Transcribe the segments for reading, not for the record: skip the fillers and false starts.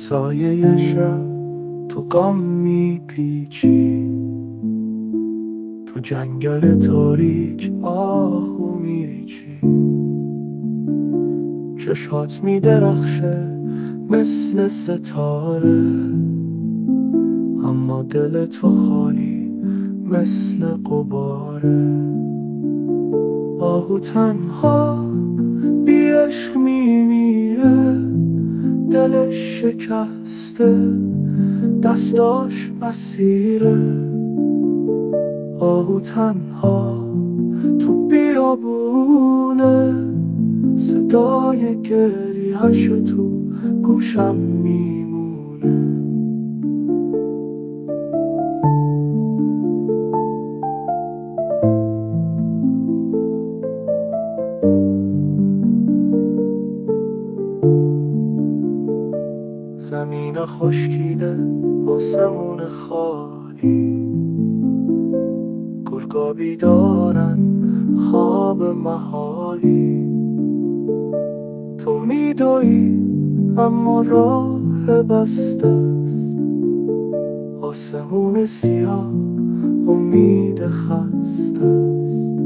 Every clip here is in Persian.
سایه شب تو غم میپیچی، تو جنگل تاریک آهو میریچی. چشات میدرخشه مثل ستاره، اما دل تو خالی مثل غباره. آهو تنها بی عشق میمیره، دلش شکسته دستاش اسیره. آهو تنها تو بیابونه، صدای گریه‌ش تو گوشم میمونه. زمین خشکیده، آسمون خالی، گرگا بیدارن خواب محالی. تو میدوی اما راه بسته است، آسمون سیاه امید خسته است.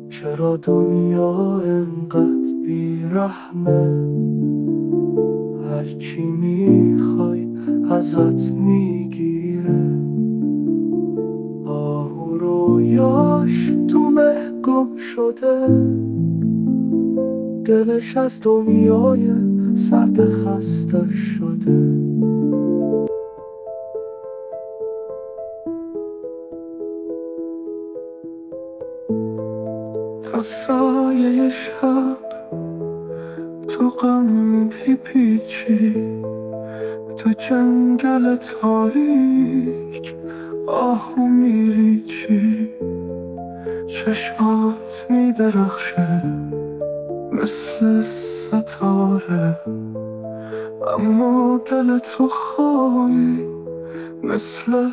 چرا دنیا انقدر بیرحمه؟ هرچی میخوای ازت میگیره. آهو رویاش تو مه گم شده، دلش از دنیای سرد خسته شده. تا سایه شب تو غم میپیچی، تو جنگل تاریک آهو میریچی. چشمات میدرخشه مثل ستاره، اما دل تو خالی مثل